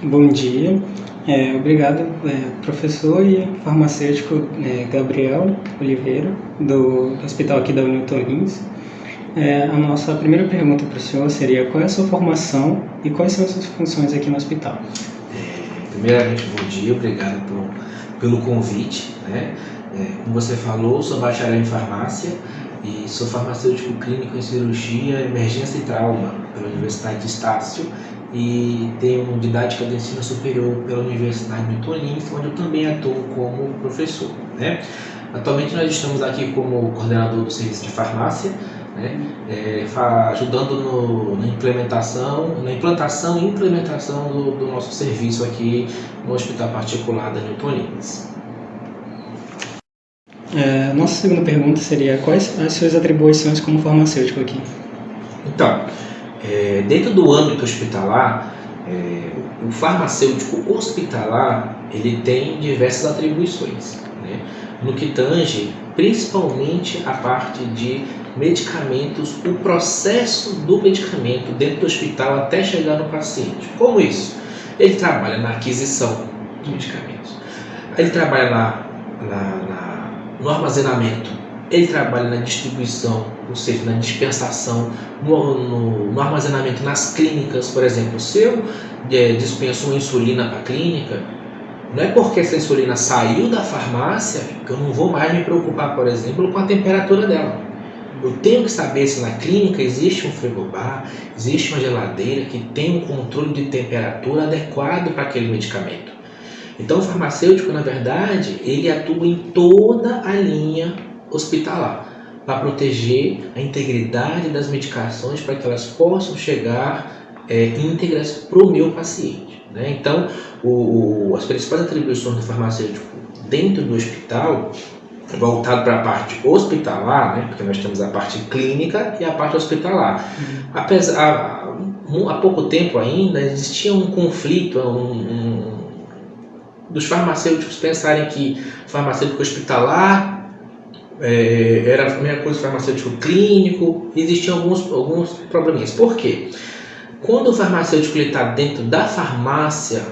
Bom dia. Obrigado, professor e farmacêutico Gabriel Oliveira, do hospital aqui da Newton Lins. A nossa primeira pergunta para o senhor seria: qual é a sua formação e quais são as suas funções aqui no hospital? Primeiramente, bom dia, obrigado pelo convite, né? Como você falou, sou bacharel em farmácia e sou farmacêutico clínico em cirurgia, emergência e trauma pela Universidade de Estácio e tenho didática de ensino superior pela Universidade de Newton Lins, onde eu também atuo como professor, né? Atualmente nós estamos aqui como coordenador do serviço de farmácia, né? Ajudando na implantação e implementação do nosso serviço aqui no Hospital Particular da Newton Lins. Nossa segunda pergunta seria: quais as suas atribuições como farmacêutico aqui? Então, dentro do âmbito hospitalar, o farmacêutico hospitalar ele tem diversas atribuições, né? No que tange principalmente a parte de medicamentos, o processo do medicamento dentro do hospital até chegar no paciente. Como isso? Ele trabalha na aquisição de medicamentos, ele trabalha no armazenamento, ele trabalha na distribuição, ou seja, na dispensação, no armazenamento nas clínicas. Por exemplo, se eu dispenso uma insulina para a clínica, não é porque essa insulina saiu da farmácia que eu não vou mais me preocupar, por exemplo, com a temperatura dela. Eu tenho que saber se na clínica existe um frigobar, existe uma geladeira que tem um controle de temperatura adequado para aquele medicamento. Então o farmacêutico, na verdade, ele atua em toda a linha hospitalar para proteger a integridade das medicações para que elas possam chegar íntegras para o meu paciente, né? Então, as principais atribuições do farmacêutico dentro do hospital, voltado para a parte hospitalar, né? Porque nós temos a parte clínica e a parte hospitalar. Há pouco tempo ainda existia um conflito, dos farmacêuticos pensarem que farmacêutico hospitalar era a mesma coisa que farmacêutico clínico. Existiam alguns probleminhas. Por quê? Quando o farmacêutico está dentro da farmácia,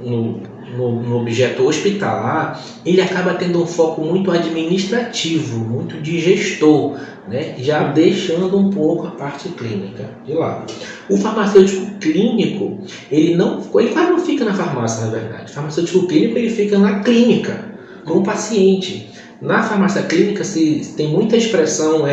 no objeto hospitalar, ele acaba tendo um foco muito administrativo, muito de gestor, né? Já deixando um pouco a parte clínica de lado. O farmacêutico clínico, ele quase não fica na farmácia, na verdade. O farmacêutico clínico, ele fica na clínica, com o paciente. Na farmácia clínica tem muita expressão,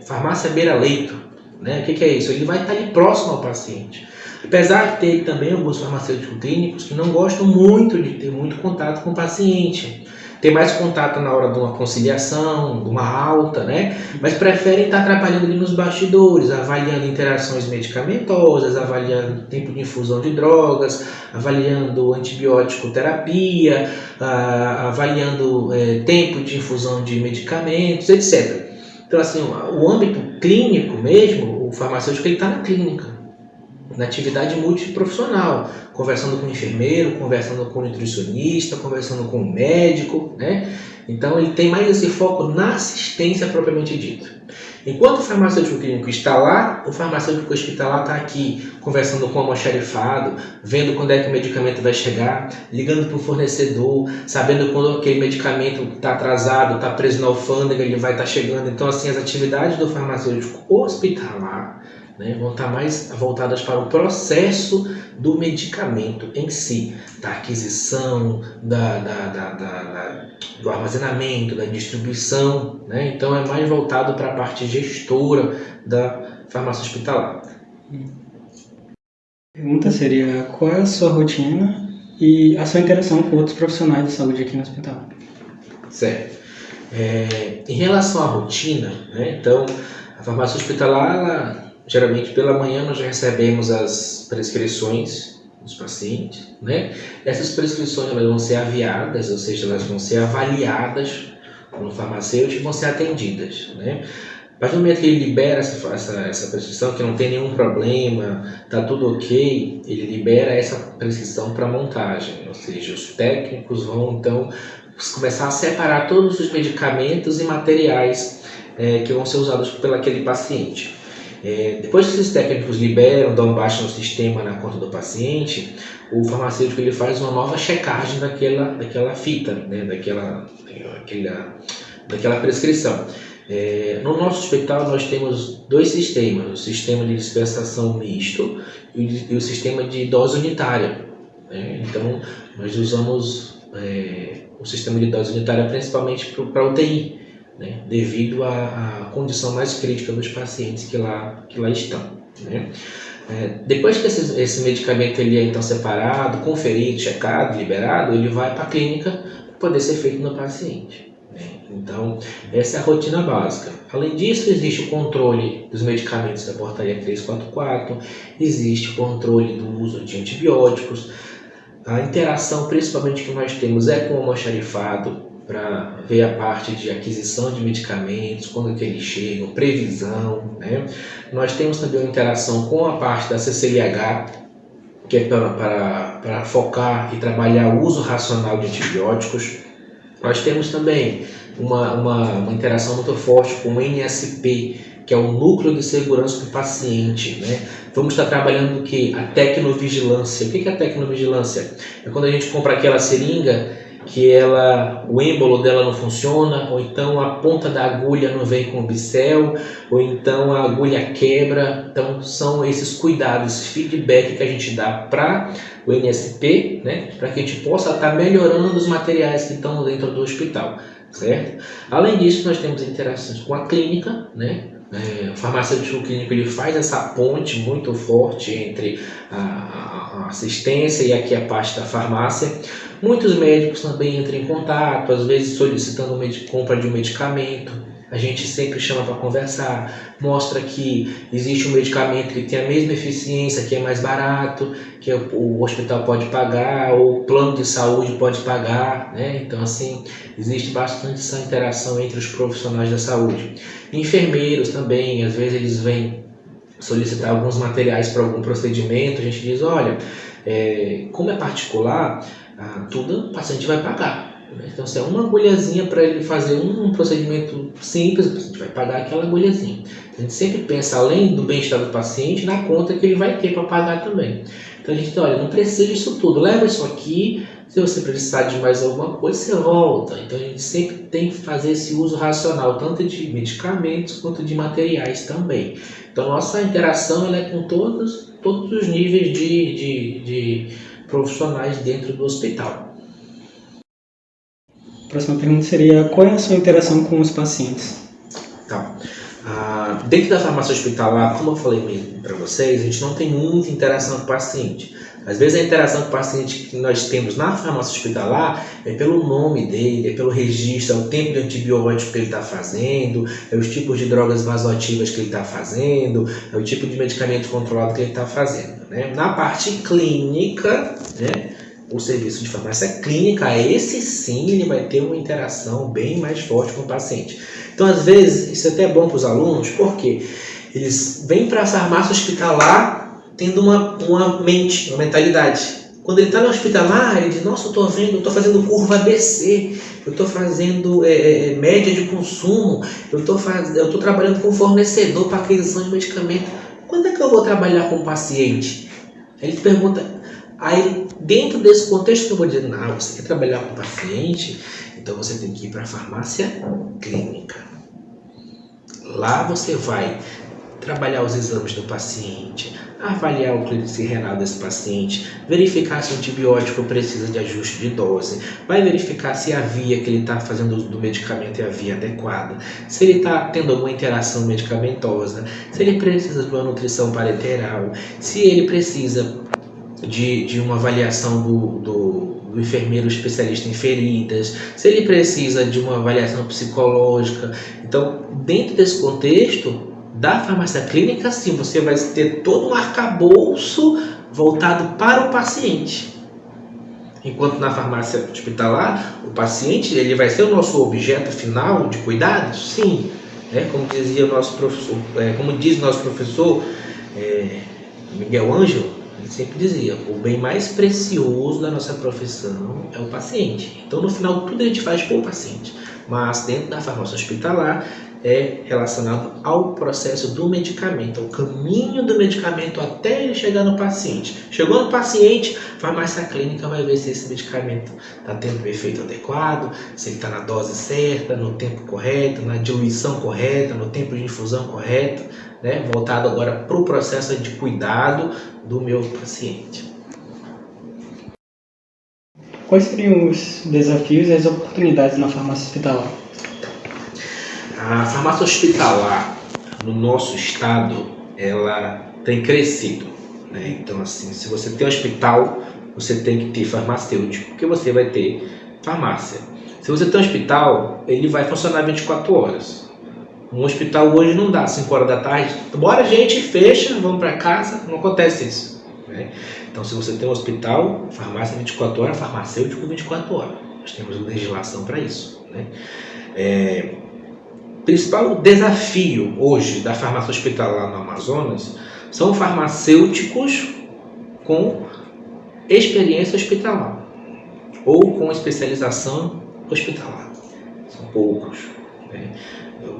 farmácia beira-leito, né? O que é isso? Ele vai estar ali próximo ao paciente. Apesar de ter também alguns farmacêuticos clínicos que não gostam muito de ter muito contato com o paciente, ter mais contato na hora de uma conciliação, de uma alta, né? Mas preferem estar trabalhando ali nos bastidores, avaliando interações medicamentosas, avaliando tempo de infusão de drogas, avaliando antibiótico terapia, avaliando tempo de infusão de medicamentos, etc. Então, assim, o âmbito clínico mesmo, o farmacêutico está na clínica, na atividade multiprofissional, conversando com o enfermeiro, conversando com o nutricionista, conversando com o médico, né? Então ele tem mais esse foco na assistência propriamente dita. Enquanto o farmacêutico clínico está lá, o farmacêutico hospitalar está aqui, conversando com o almoxarifado, vendo quando é que o medicamento vai chegar, ligando para o fornecedor, sabendo quando aquele medicamento está atrasado, está preso na alfândega, ele vai estar chegando. Então, assim, as atividades do farmacêutico hospitalar, né, vão estar mais voltadas para o processo do medicamento em si, da aquisição, do armazenamento, da distribuição, né? Então é mais voltado para a parte gestora da farmácia hospitalar. A pergunta seria: qual é a sua rotina e a sua interação com outros profissionais de saúde aqui no hospital? Certo. Em relação à rotina, né, então a farmácia hospitalar, geralmente pela manhã nós já recebemos as prescrições dos pacientes, né? Essas prescrições elas vão ser aviadas, ou seja, elas vão ser avaliadas no farmacêutico e vão ser atendidas, né? A partir do momento que ele libera essa prescrição, que não tem nenhum problema, está tudo ok, ele libera essa prescrição para montagem, ou seja, os técnicos vão então começar a separar todos os medicamentos e materiais que vão ser usados por aquele paciente. Depois que esses técnicos liberam, dão baixa no sistema na conta do paciente, o farmacêutico ele faz uma nova checagem daquela fita, né, daquela prescrição. No nosso hospital nós temos dois sistemas, o sistema de dispensação misto e o sistema de dose unitária. Então nós usamos o sistema de dose unitária principalmente para UTI, né, devido à condição mais crítica dos pacientes que lá estão, né. Depois que esse medicamento ele é então separado, conferido, checado, liberado, ele vai para a clínica para poder ser feito no paciente. Então, essa é a rotina básica. Além disso, existe o controle dos medicamentos da portaria 344, existe o controle do uso de antibióticos. A interação, principalmente, que nós temos é com o almoxarifado, para ver a parte de aquisição de medicamentos, quando que eles chegam, previsão, né? Nós temos também uma interação com a parte da CCLH, que é para focar e trabalhar o uso racional de antibióticos. Nós temos também uma interação muito forte com o NSP, que é o Núcleo de Segurança do Paciente, né? Vamos estar trabalhando o que? A tecnovigilância. O que é a tecnovigilância? É quando a gente compra aquela seringa que o êmbolo dela não funciona, ou então a ponta da agulha não vem com o bicel, ou então a agulha quebra. Então são esses cuidados, esse feedback que a gente dá para o NSP, né, para que a gente possa estar melhorando os materiais que estão dentro do hospital, certo? Além disso, nós temos interações com a clínica, né? O farmacêutico clínico ele faz essa ponte muito forte entre a assistência e aqui a parte da farmácia. Muitos médicos também entram em contato, às vezes solicitando compra de um medicamento. A gente sempre chama para conversar, mostra que existe um medicamento que tem a mesma eficiência, que é mais barato, que o hospital pode pagar, ou o plano de saúde pode pagar, né? Então, assim, existe bastante essa interação entre os profissionais da saúde. Enfermeiros também, às vezes eles vêm solicitar alguns materiais para algum procedimento, a gente diz, olha, como é particular, tudo o paciente vai pagar. Então, se é uma agulhazinha para ele fazer um procedimento simples, o paciente vai pagar aquela agulhazinha. A gente sempre pensa, além do bem-estar do paciente, na conta que ele vai ter para pagar também. Então, a gente diz, olha, não precisa disso tudo, leva isso aqui, se você precisar de mais alguma coisa, você volta. Então, a gente sempre tem que fazer esse uso racional, tanto de medicamentos quanto de materiais também. Então, nossa interação ela é com todos os níveis de profissionais dentro do hospital. A próxima pergunta seria, qual é a sua interação com os pacientes? Então, dentro da farmácia hospitalar, como eu falei mesmo para vocês, a gente não tem muita interação com o paciente. Às vezes a interação com o paciente que nós temos na farmácia hospitalar é pelo nome dele, é pelo registro, é o tempo de antibiótico que ele está fazendo, é os tipos de drogas vasoativas que ele está fazendo, é o tipo de medicamento controlado que ele está fazendo, né? Na parte clínica, né, o serviço de farmácia clínica, esse sim, ele vai ter uma interação bem mais forte com o paciente. Então, às vezes, isso é até bom para os alunos, porque eles vêm para a farmácia hospitalar tendo uma mentalidade. Quando ele está no hospitalar, ele diz, nossa, eu estou fazendo curva ABC, eu estou fazendo média de consumo, eu estou trabalhando com fornecedor para aquisição de medicamento. Quando é que eu vou trabalhar com o paciente? Aí ele pergunta, aí dentro desse contexto eu vou dizer, não, você quer trabalhar com o paciente, então você tem que ir para a farmácia clínica. Lá você vai trabalhar os exames do paciente, avaliar o clínico renal desse paciente, verificar se o antibiótico precisa de ajuste de dose, vai verificar se a via que ele está fazendo uso do medicamento é a via adequada, se ele está tendo alguma interação medicamentosa, se ele precisa de uma nutrição parenteral, se ele precisa de uma avaliação do enfermeiro especialista em feridas, se ele precisa de uma avaliação psicológica. Então, dentro desse contexto da farmácia clínica, sim, você vai ter todo um arcabouço voltado para o paciente. Enquanto na farmácia hospitalar, o paciente ele vai ser o nosso objeto final de cuidado, sim. Como dizia o nosso professor, como diz o nosso professor Miguel Ângelo, ele sempre dizia, o bem mais precioso da nossa profissão é o paciente. Então, no final, tudo a gente faz por paciente. Mas dentro da farmácia hospitalar, é relacionado ao processo do medicamento, ao caminho do medicamento até ele chegar no paciente. Chegou no paciente, a farmácia clínica vai ver se esse medicamento está tendo o efeito adequado, se ele está na dose certa, no tempo correto, na diluição correta, no tempo de infusão correto, né? Voltado agora para o processo de cuidado do meu paciente. Quais seriam os desafios e as oportunidades na farmácia hospitalar? A farmácia hospitalar no nosso estado, ela tem crescido, né? Então, assim, se você tem hospital, você tem que ter farmacêutico, porque você vai ter farmácia. Se você tem um hospital, ele vai funcionar 24 horas. Um hospital hoje não dá 5 horas da tarde, bora gente, fecha, vamos para casa, não acontece isso, né? Então, se você tem um hospital, farmácia 24 horas, farmacêutico 24 horas. Nós temos legislação para isso, né? O principal desafio hoje da farmácia hospitalar no Amazonas são farmacêuticos com experiência hospitalar ou com especialização hospitalar. São poucos, né?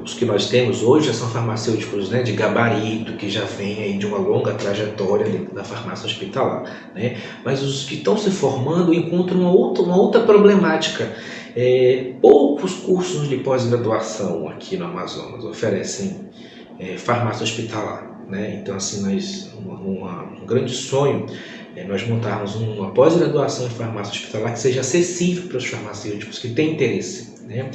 Os que nós temos hoje são farmacêuticos, né, de gabarito, que já vêm aí de uma longa trajetória dentro da farmácia hospitalar, né? Mas os que estão se formando encontram uma outra problemática. Poucos cursos de pós-graduação aqui no Amazonas oferecem farmácia hospitalar, né? Então, assim, um grande sonho é nós montarmos uma pós-graduação em farmácia hospitalar que seja acessível para os farmacêuticos que têm interesse, né?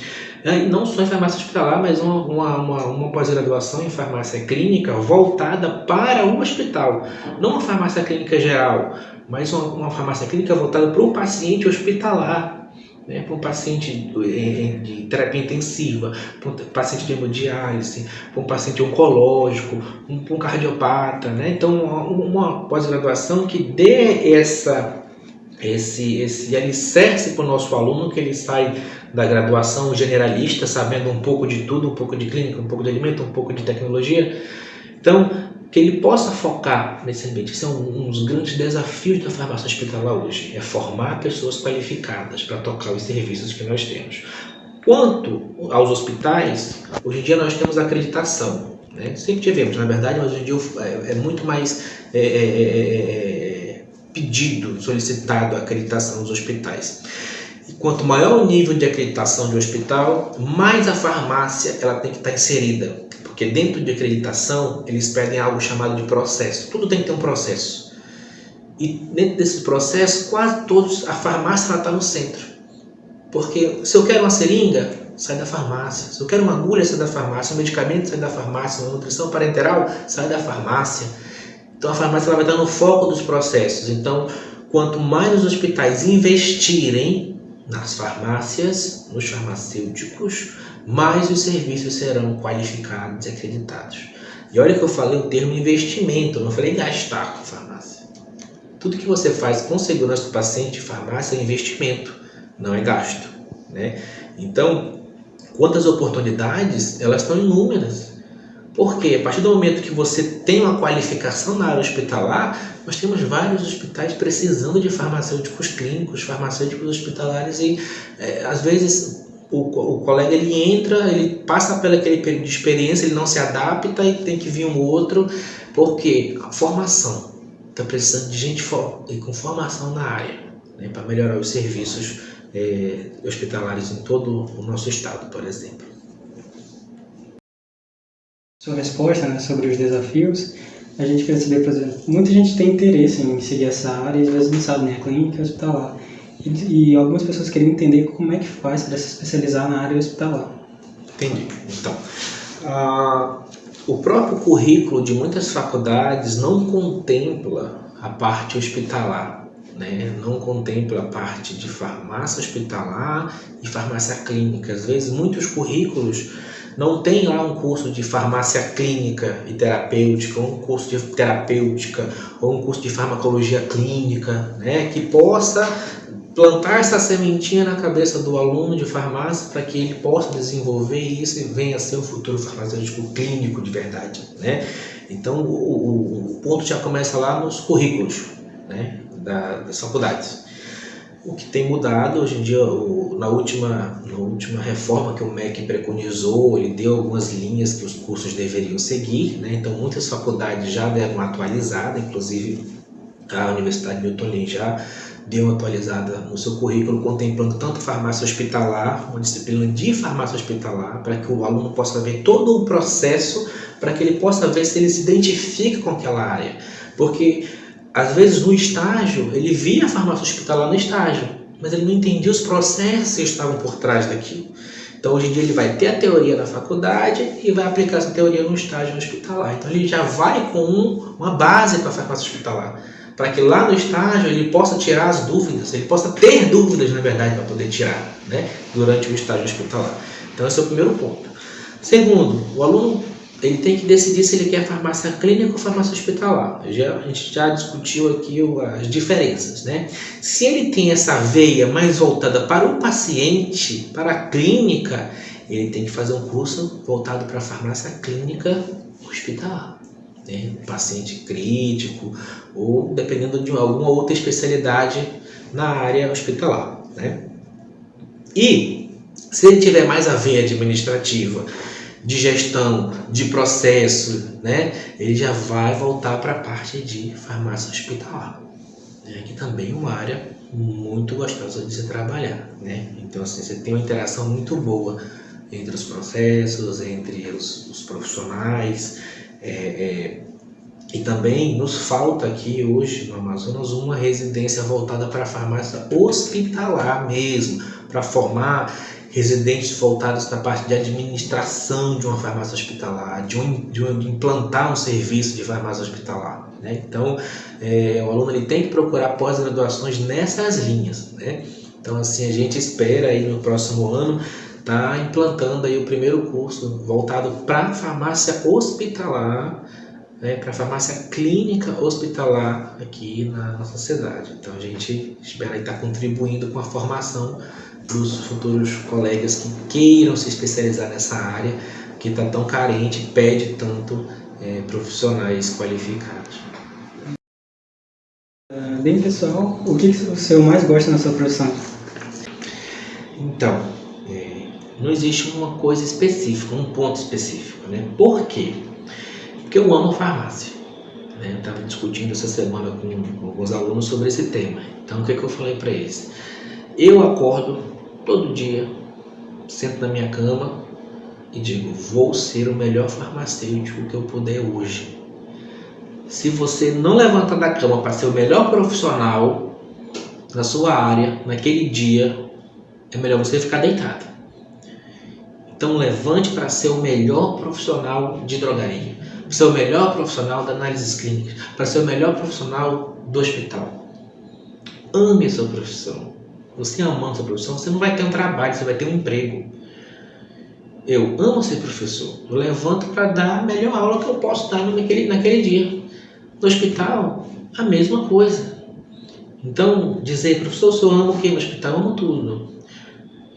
E não só em farmácia hospitalar, mas uma pós-graduação em farmácia clínica voltada para o hospital. Não uma farmácia clínica geral, mas uma farmácia clínica voltada para o paciente hospitalar, né? Para um paciente de terapia intensiva, para um paciente de hemodiálise, para um paciente oncológico, para um cardiopata, né? Então, uma pós-graduação que dê esse alicerce para o nosso aluno, que ele sai da graduação generalista, sabendo um pouco de tudo, um pouco de clínica, um pouco de alimento, um pouco de tecnologia. Então, que ele possa focar nesse ambiente. Esse é um dos grandes desafios da farmácia hospitalar hoje, é formar pessoas qualificadas para tocar os serviços que nós temos. Quanto aos hospitais, hoje em dia nós temos acreditação, né? Sempre tivemos, na verdade, mas hoje em dia é muito mais pedido, solicitado a acreditação dos hospitais. E quanto maior o nível de acreditação de um hospital, mais a farmácia ela tem que estar inserida. Porque dentro de acreditação, eles pedem algo chamado de processo. Tudo tem que ter um processo. E dentro desse processo, quase todos, a farmácia está no centro. Porque se eu quero uma seringa, sai da farmácia. Se eu quero uma agulha, sai da farmácia. Um medicamento, sai da farmácia. Uma nutrição parenteral, sai da farmácia. Então a farmácia ela vai estar no foco dos processos. Então, quanto mais os hospitais investirem nas farmácias, nos farmacêuticos, mais os serviços serão qualificados e acreditados. E olha que eu falei o termo investimento, eu não falei gastar com farmácia. Tudo que você faz com segurança do paciente, farmácia, é investimento, não é gasto, né? Então, quantas oportunidades, elas estão inúmeras. Porque a partir do momento que você tem uma qualificação na área hospitalar, nós temos vários hospitais precisando de farmacêuticos clínicos, farmacêuticos hospitalares e às vezes o colega ele entra, ele passa pelo aquele período de experiência, ele não se adapta e tem que vir um outro, porque a formação está precisando de gente com formação na área, né, para melhorar os serviços hospitalares em todo o nosso estado, por exemplo. Sua resposta, né, sobre os desafios, a gente quer saber, por exemplo, muita gente tem interesse em seguir essa área e às vezes não sabe, né, a clínica hospitalar. E algumas pessoas querem entender como é que faz para se especializar na área hospitalar. Entendi. Então, o próprio currículo de muitas faculdades não contempla a parte hospitalar, né? Não contempla a parte de farmácia hospitalar e farmácia clínica. Às vezes, muitos currículos não tem lá um curso de farmácia clínica e terapêutica, ou um curso de terapêutica, ou um curso de farmacologia clínica, né, que possa plantar essa sementinha na cabeça do aluno de farmácia para que ele possa desenvolver isso e venha a ser um futuro farmacêutico clínico de verdade, né? Então, o ponto já começa lá nos currículos, né, das faculdades. O que tem mudado hoje em dia, na última reforma que o MEC preconizou, ele deu algumas linhas que os cursos deveriam seguir, né? Então muitas faculdades já deram uma atualizada, inclusive a Universidade Newton Lins já deu uma atualizada no seu currículo, contemplando tanto farmácia hospitalar, uma disciplina de farmácia hospitalar, para que o aluno possa ver todo o processo, para que ele possa ver se ele se identifica com aquela área. Porque às vezes no estágio, ele via a farmácia hospitalar no estágio, mas ele não entendia os processos que estavam por trás daquilo. Então hoje em dia ele vai ter a teoria na faculdade e vai aplicar essa teoria no estágio hospitalar. Então ele já vai com uma base para a farmácia hospitalar, para que lá no estágio ele possa tirar as dúvidas, ele possa ter dúvidas na verdade para poder tirar, né, durante o estágio hospitalar. Então esse é o primeiro ponto. Segundo, o aluno ele tem que decidir se ele quer farmácia clínica ou farmácia hospitalar. A gente já discutiu aqui as diferenças, né? Se ele tem essa veia mais voltada para o paciente, para a clínica, ele tem que fazer um curso voltado para a farmácia clínica hospitalar, né? Paciente crítico ou dependendo de alguma outra especialidade na área hospitalar, né? E se ele tiver mais a veia administrativa, de gestão, de processo, né, ele já vai voltar para a parte de farmácia hospitalar, né, que também é uma área muito gostosa de se trabalhar, né? Então assim, você tem uma interação muito boa entre os processos, entre os profissionais, e também nos falta aqui hoje no Amazonas uma residência voltada para a farmácia hospitalar mesmo, para formar residentes voltados para a parte de administração de uma farmácia hospitalar, de implantar um serviço de farmácia hospitalar, né? Então, o aluno ele tem que procurar pós-graduações nessas linhas, né? Então, assim, a gente espera aí no próximo ano estar implantando aí o primeiro curso voltado para a farmácia hospitalar, né, para a farmácia clínica hospitalar aqui na nossa cidade. Então, a gente espera estar contribuindo com a formação para os futuros colegas que queiram se especializar nessa área que está tão carente, pede tanto profissionais qualificados. Bem, pessoal, o que o senhor mais gosta na sua profissão? Então, não existe uma coisa específica, um ponto específico, né? Por quê? Porque eu amo farmácia, né? Eu estava discutindo essa semana com alguns alunos sobre esse tema. Então, o que eu falei para eles? Eu acordo todo dia, sento na minha cama e digo, vou ser o melhor farmacêutico que eu puder hoje. Se você não levantar da cama para ser o melhor profissional na sua área, naquele dia, é melhor você ficar deitado. Então levante para ser o melhor profissional de drogaria, para ser o melhor profissional da análises clínicas, para ser o melhor profissional do hospital. Ame a sua profissão. Você amando sua profissão, você não vai ter um trabalho, você vai ter um emprego. Eu amo ser professor. Eu levanto para dar a melhor aula que eu posso dar naquele dia. No hospital, a mesma coisa. Então, dizer, professor, eu amo o que no hospital? Eu amo tudo.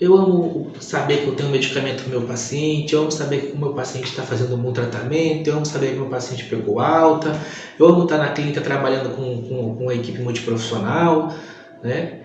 Eu amo saber que eu tenho um medicamento para o meu paciente, eu amo saber que o meu paciente está fazendo um bom tratamento, eu amo saber que o meu paciente pegou alta, eu amo estar na clínica trabalhando com uma equipe multiprofissional, né?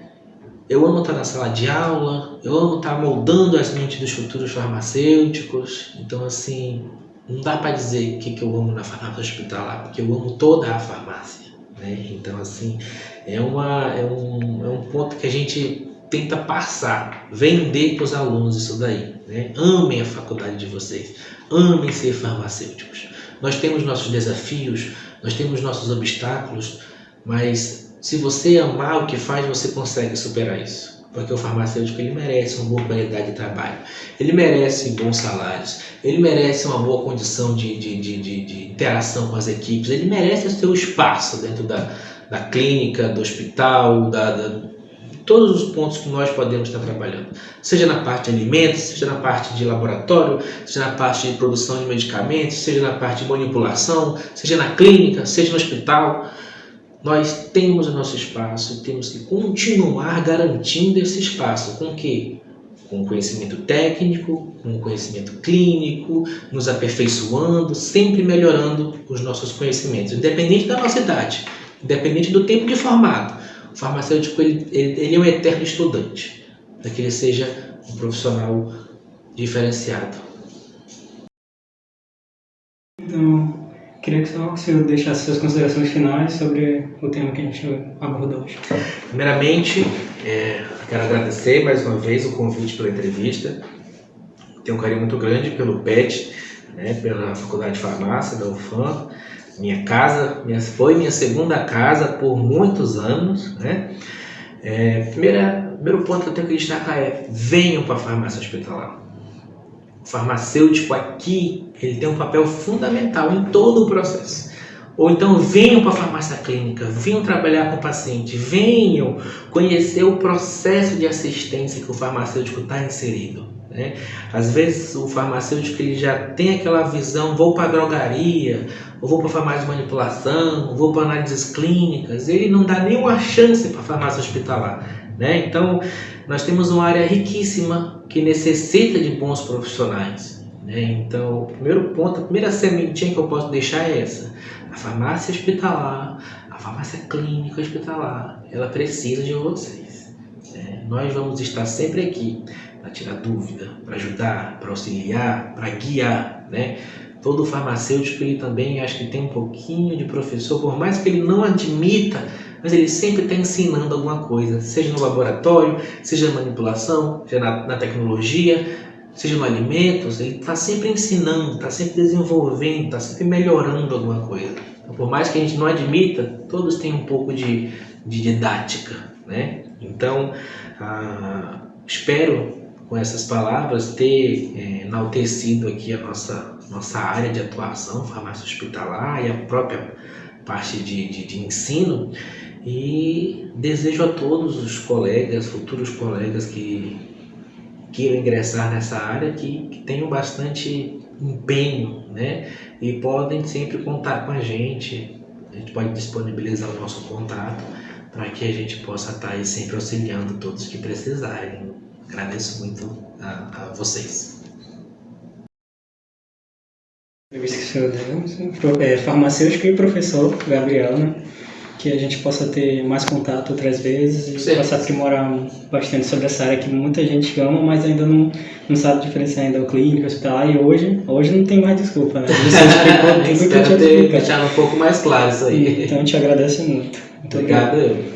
Eu amo estar na sala de aula, eu amo estar moldando as mentes dos futuros farmacêuticos. Então, assim, não dá para dizer o que eu amo na farmácia hospitalar, porque eu amo toda a farmácia, né? Então, assim, é um ponto que a gente tenta passar, vender para os alunos isso daí, né? Amem a faculdade de vocês, amem ser farmacêuticos. Nós temos nossos desafios, nós temos nossos obstáculos, mas se você amar o que faz, você consegue superar isso. Porque o farmacêutico ele merece uma boa qualidade de trabalho, ele merece bons salários, ele merece uma boa condição de interação com as equipes, ele merece o seu espaço dentro da clínica, do hospital, todos os pontos que nós podemos estar trabalhando. Seja na parte de alimentos, seja na parte de laboratório, seja na parte de produção de medicamentos, seja na parte de manipulação, seja na clínica, seja no hospital. Nós temos o nosso espaço e temos que continuar garantindo esse espaço. Com o quê? Com conhecimento técnico, com conhecimento clínico, nos aperfeiçoando, sempre melhorando os nossos conhecimentos, independente da nossa idade, independente do tempo de formado. o farmacêutico ele é um eterno estudante, para que ele seja um profissional diferenciado. Então, queria que só o senhor deixasse suas considerações finais sobre o tema que a gente abordou hoje. Primeiramente, quero agradecer mais uma vez o convite pela entrevista. Tenho um carinho muito grande pelo PET, né, pela Faculdade de Farmácia da UFAM, minha casa, foi minha segunda casa por muitos anos, né? Primeiro ponto que eu tenho que destacar é: venham para a farmácia hospitalar. O farmacêutico aqui, ele tem um papel fundamental em todo o processo. Ou então venham para a farmácia clínica, venham trabalhar com o paciente, venham conhecer o processo de assistência que o farmacêutico está inserido, né? Às vezes o farmacêutico ele já tem aquela visão: vou para a drogaria, ou vou para a farmácia de manipulação, vou para análises clínicas. Ele não dá nenhuma chance para a farmácia hospitalar, né? Então nós temos uma área riquíssima que necessita de bons profissionais, né? Então o primeiro ponto, a primeira sementinha que eu posso deixar é essa: a farmácia hospitalar, a farmácia clínica hospitalar, ela precisa de vocês, né? Nós vamos estar sempre aqui para tirar dúvida, para ajudar, para auxiliar, para guiar, né? Todo farmacêutico ele também acho que tem um pouquinho de professor, por mais que ele não admita, mas ele sempre está ensinando alguma coisa, seja no laboratório, seja na manipulação, seja na tecnologia, seja no alimentos. Ele está sempre ensinando, está sempre desenvolvendo, está sempre melhorando alguma coisa. Então, por mais que a gente não admita, todos têm um pouco de didática, né? Então, espero com essas palavras ter enaltecido aqui a nossa área de atuação, farmácia hospitalar, e a própria parte de ensino, e desejo a todos os colegas, futuros colegas que queiram ingressar nessa área, que tenham bastante empenho, né? E podem sempre contar com a gente pode disponibilizar o nosso contato para que a gente possa estar aí sempre auxiliando todos que precisarem. Agradeço muito a vocês. Farmacêutico e professor Gabriel, né? Que a gente possa ter mais contato outras vezes e possa aprimorar bastante sobre essa área que muita gente ama, mas ainda não sabe diferenciar ainda o clínico, o hospitalar, e hoje não tem mais desculpa, né? Você explicou tudo que eu tinha explicado. Deixar um pouco mais claro isso aí. Então, eu te agradeço muito. Obrigado.